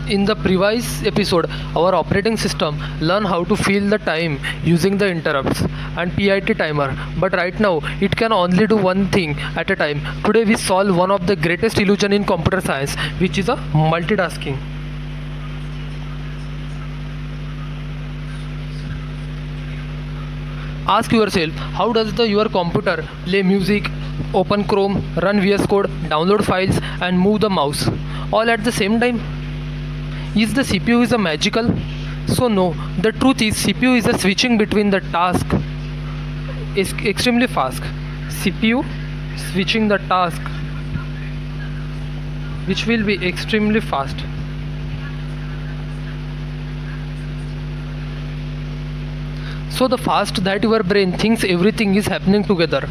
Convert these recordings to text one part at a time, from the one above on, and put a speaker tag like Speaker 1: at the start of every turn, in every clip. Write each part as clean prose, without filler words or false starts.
Speaker 1: In the previous episode, our operating system learned how to fill the time using the interrupts and PIT timer. But right now, it can only do one thing at a time. Today, we solve one of the greatest illusion in computer science, which is a multitasking. Ask yourself, how does your computer play music, open Chrome, run VS Code, download files, and move the mouse all at the same time? Is the CPU is a magical? So no, the truth is CPU is a switching between the task is extremely fast. CPU switching the task which will be extremely fast. So the fast that your brain thinks everything is happening together.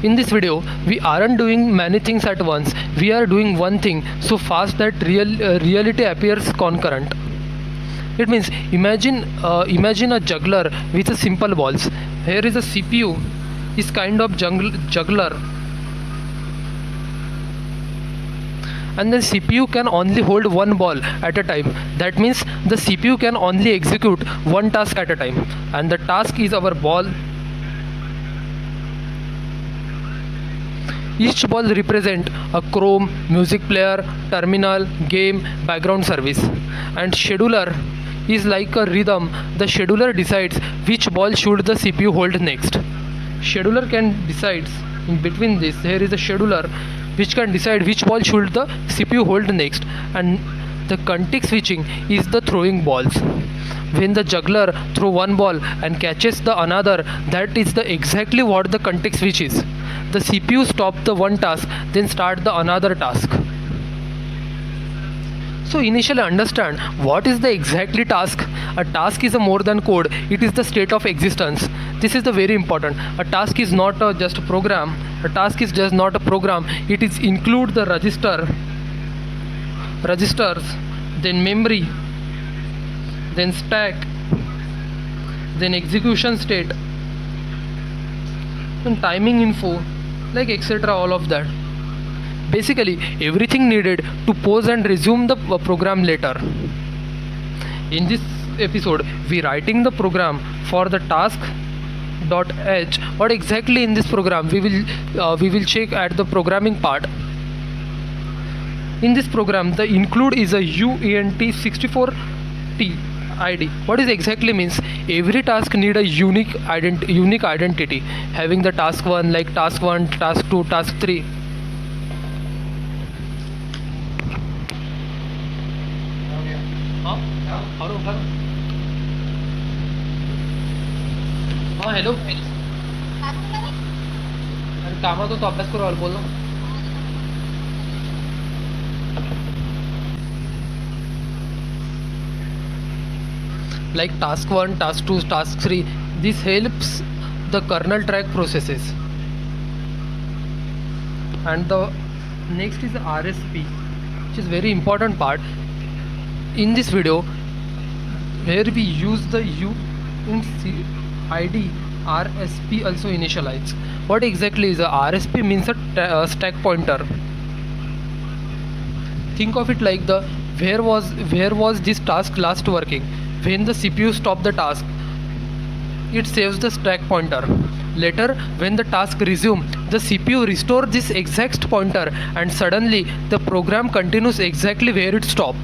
Speaker 1: In this video, we aren't doing many things at once. We are doing one thing so fast that reality appears concurrent. It means imagine a juggler with a simple balls. Here is a CPU, is kind of juggler, and the CPU can only hold one ball at a time. That means the CPU can only execute one task at a time, and the task is our ball. Each ball represent a Chrome, music player, terminal, game, background service, and scheduler is like a rhythm. The scheduler decides which ball should the CPU hold next. Scheduler can decide in between this. Here is a scheduler which can decide which ball should the CPU hold next, and the context switching is the throwing balls. When the juggler throw one ball and catches the another, that is the exactly what the context switch is. The CPU stop the one task, then start the another task. So initially understand what is the exactly task. A task is a more than code, it is the state of existence. This is the very important. A task is not just a program. A task is just not a program. It is include the registers, then memory, then stack, then execution state, and timing info, like etc. all of that. Basically everything needed to pause and resume the program later. In this episode we writing the program for the task.h. What exactly in this program we will check at the programming part. In this program the include is a uint64t id. What is exactly means every task need a unique identity, having the task 1 like task 1, task 2, task 3. हाँ hello, अरे काम तो अभ्यास करो और बोलो. Like task 1, task 2, task 3. This helps the kernel track processes. And the next is the RSP, which is very important part. In this video, where we use the ID RSP also initialize. What exactly is a RSP means a stack pointer. Think of it like the where was this task last working. When the CPU stop the task, it saves the stack pointer. Later when the task resume, the CPU restore this exact pointer, and suddenly the program continues exactly where it stopped.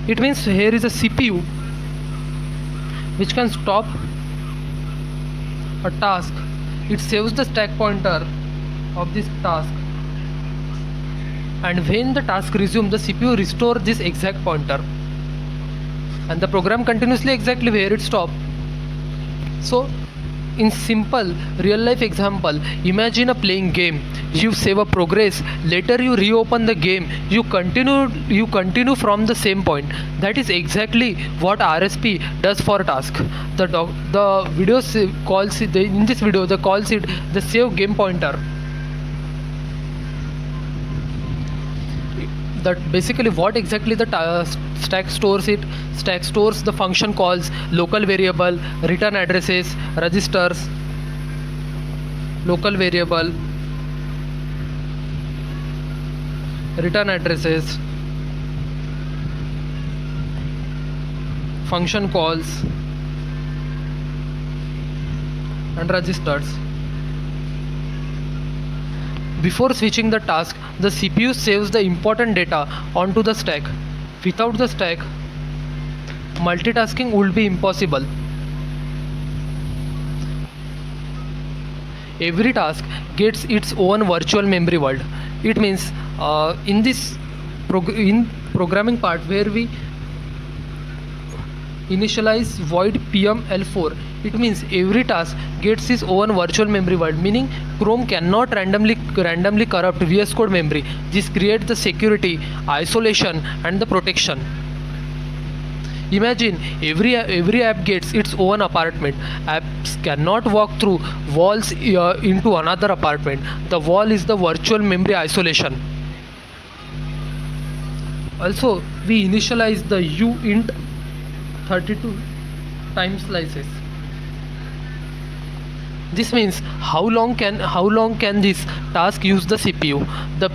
Speaker 1: It means here is a CPU which can stop a task. It saves the stack pointer of this task, and when the task resumes, the CPU restore this exact pointer, and the program continuously exactly where it stopped. So in simple real life example, imagine a playing game. You save a progress, later you reopen the game, you continue from the same point. That is exactly what RSP does for a task. The video calls it, in this video they calls it the save game pointer. That basically what exactly the stack stores it. Stack stores the function calls, local variable, return addresses, registers, local variable, return addresses, function calls, and registers. Before switching the task, the CPU saves the important data onto the stack. Without the stack, multitasking would be impossible. Every task gets its own virtual memory world. It means in this programming part where we initialize void pml4, it means every task gets its own virtual memory world, meaning Chrome cannot randomly corrupt VS Code memory. This creates the security, isolation, and the protection. Imagine every app gets its own apartment. Apps cannot walk through walls into another apartment. The wall is the virtual memory isolation. Also, we initialize the uint 32 time slices. This means how long can this task use the CPU. The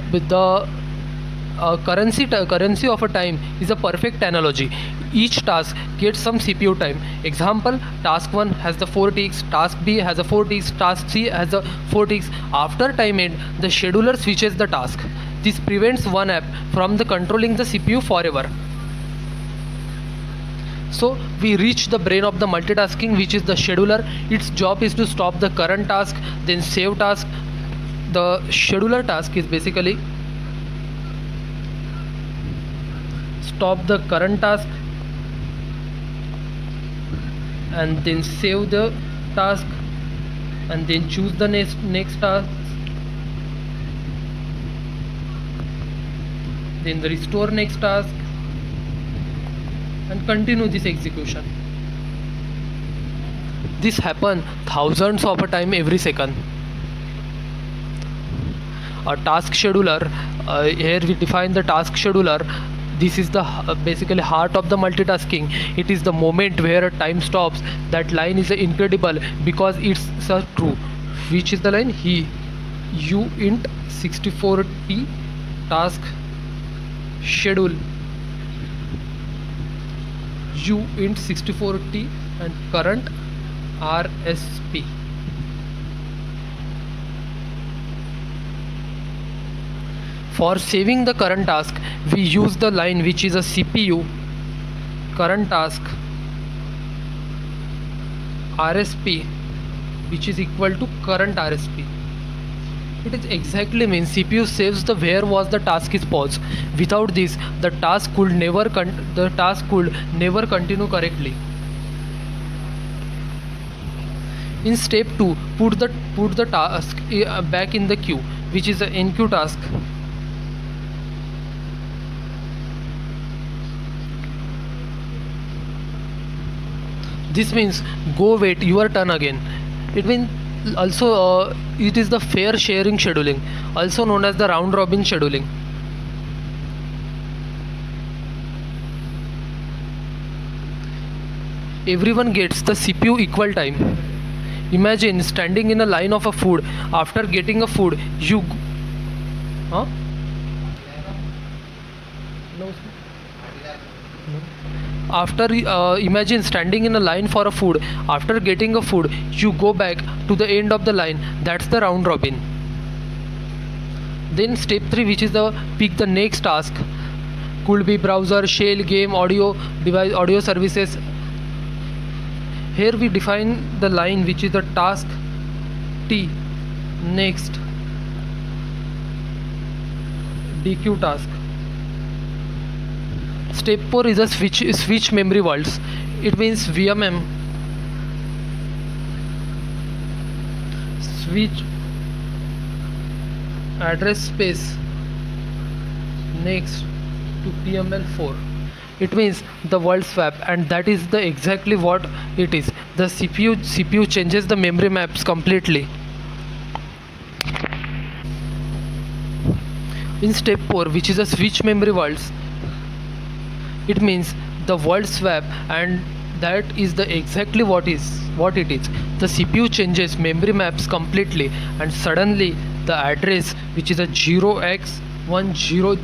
Speaker 1: currency of a time is a perfect analogy. Each task gets some CPU time. Example: task 1 has the 4 ticks, task B has a 4 ticks, task C has a 4 ticks. After time end, the scheduler switches the task. This prevents one app from controlling the CPU forever. So we reach the brain of the multitasking, which is the scheduler. Its job is to stop the current task, then save task. The scheduler task is basically stop the current task and then save the task and then choose the next task, then the restore next task and continue this execution. This happens thousands of a time every second. A task scheduler, here we define the task scheduler. This is the basically heart of the multitasking. It is the moment where a time stops. That line is incredible because it's so true. Which is the line? uint 64t task schedule uint 64t and current RSP. For saving the current task, we use the line which is a CPU current task RSP, which is equal to current RSP. It is exactly means CPU saves the where was the task is paused. Without this, the task could never continue correctly. In step 2, put the task back in the queue, which is the enqueue task. This means go wait your turn again. It means also it is the fair sharing scheduling, also known as the round robin scheduling. Everyone gets the CPU equal time. Imagine standing in a line of a food. After getting a food, you huh? No. After imagine standing in a line for a food. After getting a food, you go back to the end of the line. That's the round robin. Then step 3, which is the pick the next task. Could be browser, shell, game, audio, device, audio services. Here we define the line which is the task T next DQ task. Step 4 is a switch memory worlds. It means VMM switch address space next to PML4. It means the world swap, and that is the exactly what it is. The CPU changes the memory maps completely. In step 4, which is a switch memory worlds, it means the world swap, and that is the exactly what it is. The CPU changes memory maps completely, and suddenly the address which is a 0x100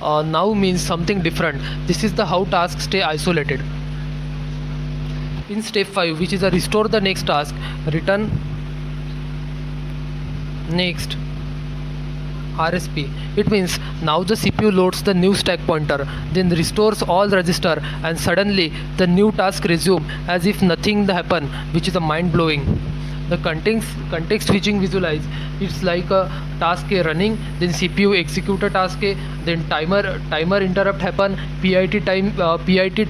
Speaker 1: now means something different. This is the how tasks stay isolated. In step 5, which is a restore the next task, return next RSP. It means now the CPU loads the new stack pointer, then restores all register, and suddenly the new task resume as if nothing happened, which is a mind blowing. The context switching visualize. It's like a task A running, then CPU execute a task A, then timer interrupt happen, PIT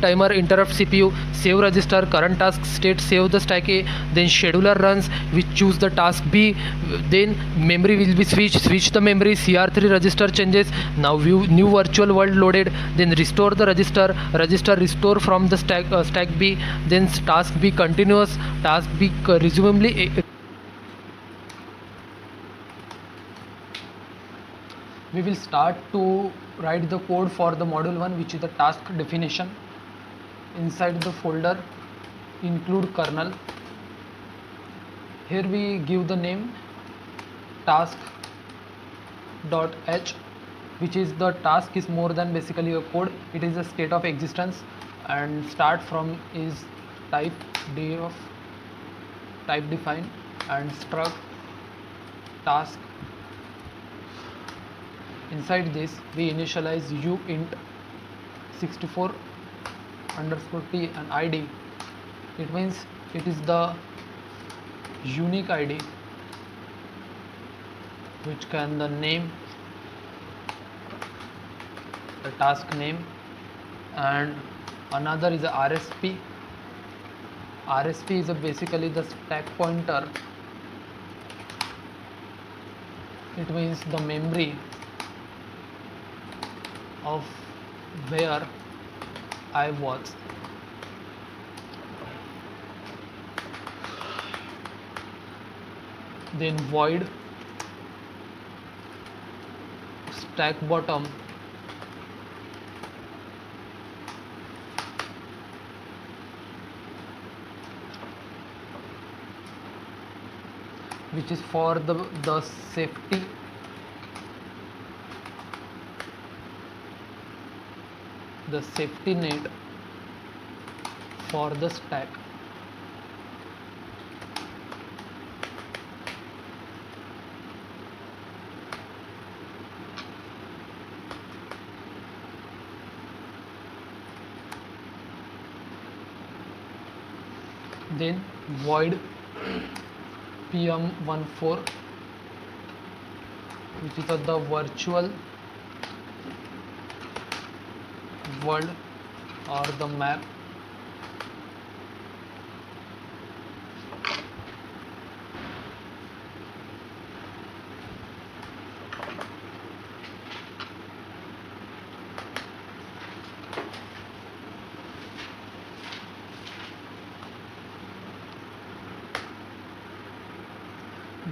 Speaker 1: timer interrupt CPU, save register current task state, save the stack A, then scheduler runs which choose the task B, then memory will be switch the memory, CR3 register changes, now view new virtual world loaded, then restore the register restore from the stack B, then task B continuous, task B resumably. We will start to write the code for the module 1, which is the task definition. Inside the folder include kernel. Here we give the name task.h, which is the task is more than basically a code, it is a state of existence, and start from is type define and struct task. Inside this we initialize uint 64 underscore t and id. It means it is the unique id which can the name, the task name, and another is the RSP. RSP is basically the stack pointer. It means the memory of where I was. Then void stack bottom, which is for the safety net for the stack. Then void pm14, which is the virtual world or the map.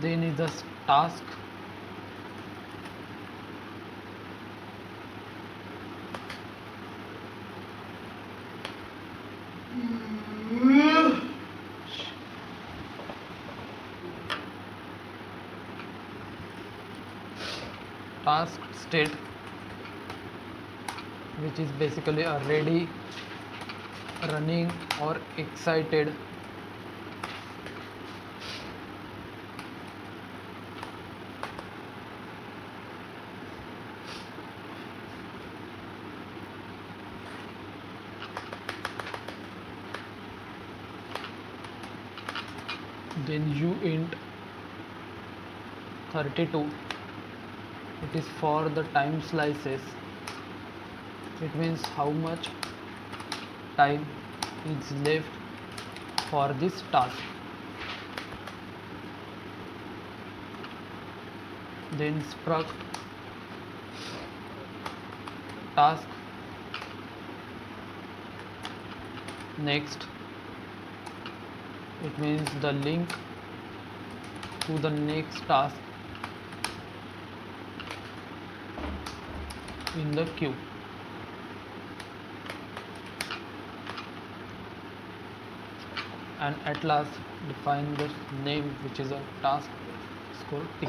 Speaker 1: Then is the task, task state, which is basically a ready, running or excited. Then uint 32, it is for the time slices. It means how much time is left for this task. Then struct task next, it means the link to the next task in the queue. And at last define the name, which is a task score t.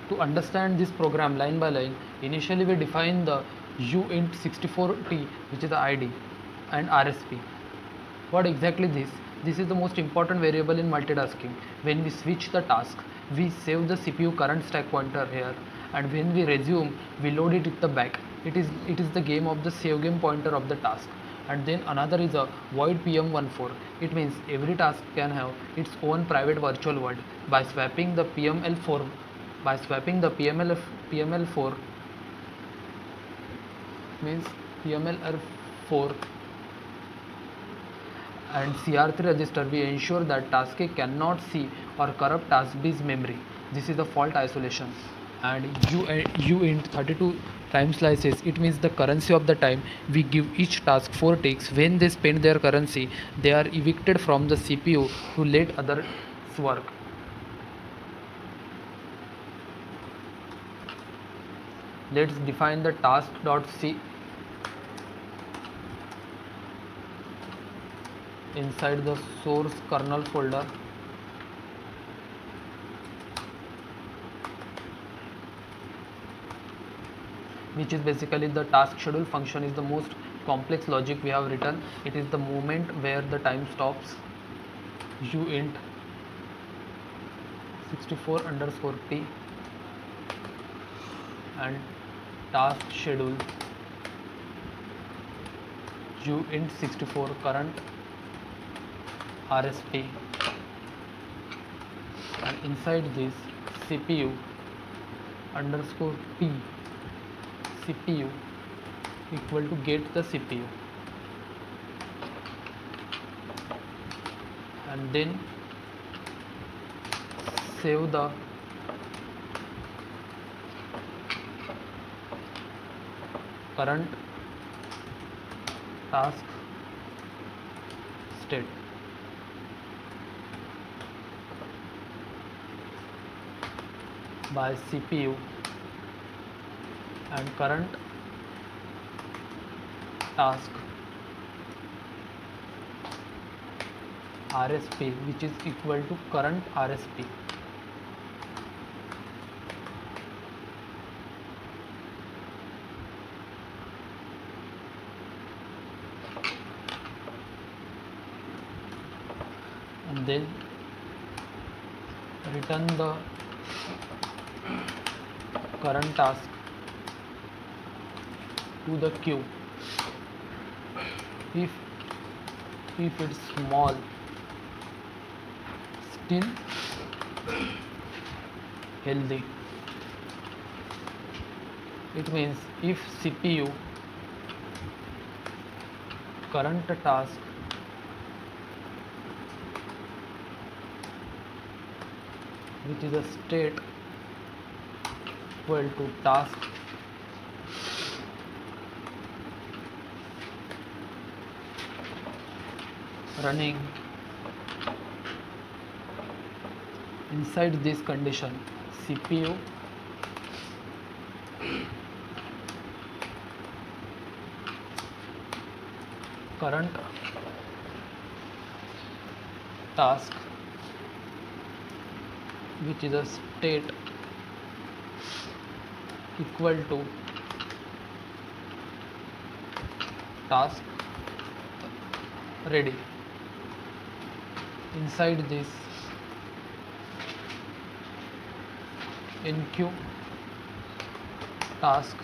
Speaker 1: To understand this program line by line, initially we define the uint64t, which is the ID, and RSP. What exactly this? This is the most important variable in multitasking. When we switch the task, we save the CPU current stack pointer here, and when we resume, we load it at the back. It is the game of the save game pointer of the task. And then another is a void PM14. It means every task can have its own private virtual world. By swapping the PML4, by swapping the PML4 means PMLR4 and CR3 register, we ensure that task A cannot see or corrupt task B's memory. This is the fault isolation. And uint 32 time slices, it means the currency of the time. We give each task 4 ticks. When they spend their currency, they are evicted from the CPU to let others work. Let's define the task.c inside the source kernel folder. Which is basically the task schedule function is the most complex logic we have written. It is the moment where the time stops. uint 64_t and task schedule uint 64 current RSP, and inside this CPU underscore T CPU equal to get the CPU, and then save the current task state. By CPU and current task RSP, which is equal to current RSP. And then return the current task to the queue. If it's small, still healthy. It means if CPU current task which is a state equal to task running inside this condition, CPU current task which is a state equal to task ready. Inside this enqueue task,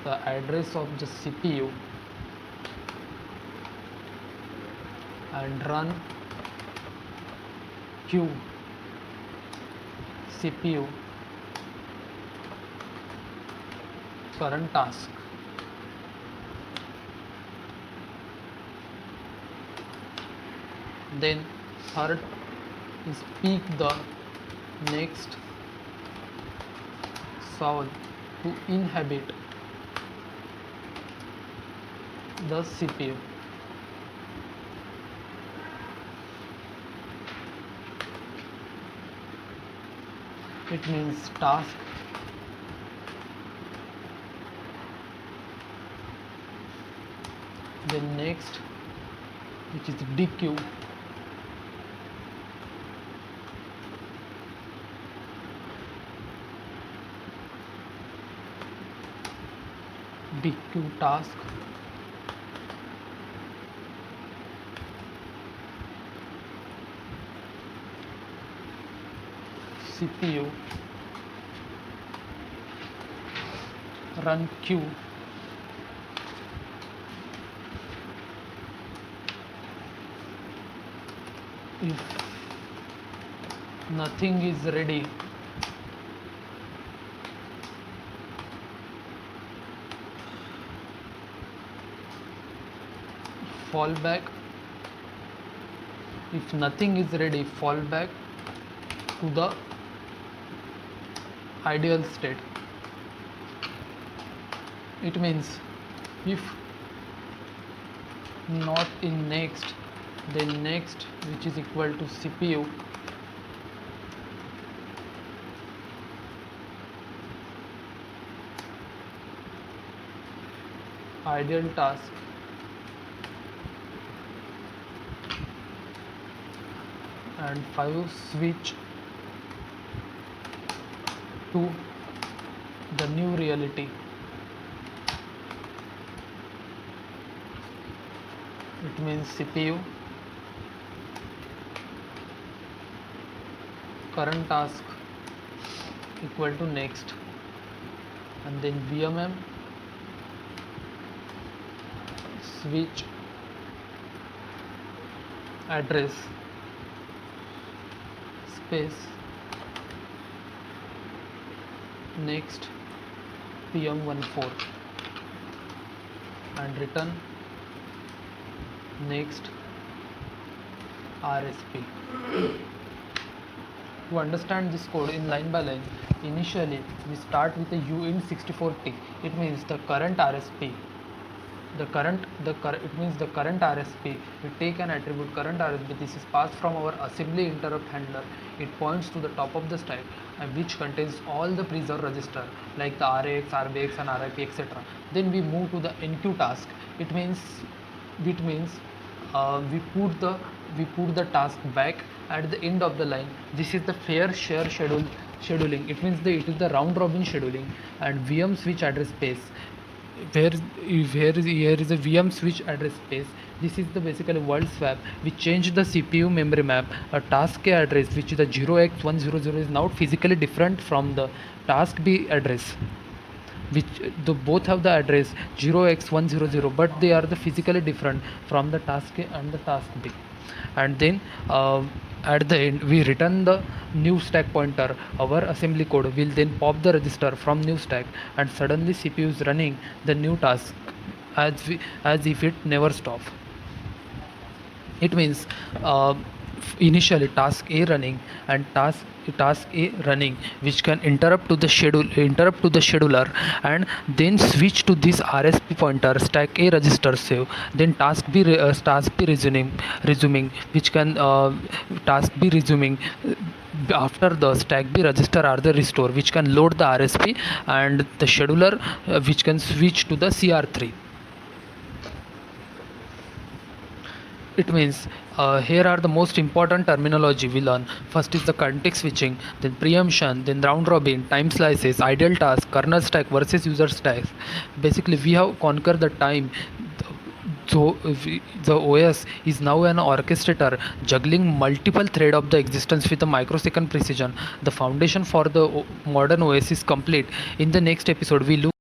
Speaker 1: the address of the CPU and run queue CPU current task. Then third is pick the next soul to inhabit the CPU. It means task then next, which is DQ BQ task, CPU, run queue, if nothing is ready, fall back. If nothing is ready, fall back to the ideal state. It means if not in next, then next, which is equal to CPU ideal task and 5 switch to the new reality. It means CPU current task equal to next, and then VMM switch address space next PM14 and return next RSP. To understand this code in line by line, initially we start with a uint64t. It means the current RSP. It means the current RSP. We take an attribute current RSP. This is passed from our assembly interrupt handler. It points to the top of the stack, which contains all the preserved register like the RAX, RBX, and RIP, etc. Then we move to the enqueue task. It means we put the task back at the end of the line. This is the fair share scheduling. It means it is the round robin scheduling. And VM switch address space, here is a VM switch address space. This is the basically world swap. We change the CPU memory map. A task A address, which is the 0x100, is now physically different from the task B address, which both have the address 0x100, but they are the physically different from the task A and the task B. And then at the end we return the new stack pointer. Our assembly code will then pop the register from new stack, and suddenly CPU is running the new task as if it never stopped. It means initially task A running and task A running, which can interrupt to the scheduler, and then switch to this RSP pointer stack A register save. Then task B resuming, which can task B resuming after the stack B register are the restore, which can load the RSP, and the scheduler which can switch to the CR3. It means here are the most important terminology we learn. First is the context switching, then preemption, then round robin, time slices, ideal task, kernel stack versus user stack. Basically we have conquered the time. So the OS is now an orchestrator juggling multiple threads of the existence with a microsecond precision. The foundation for the modern OS is complete. In the next episode we look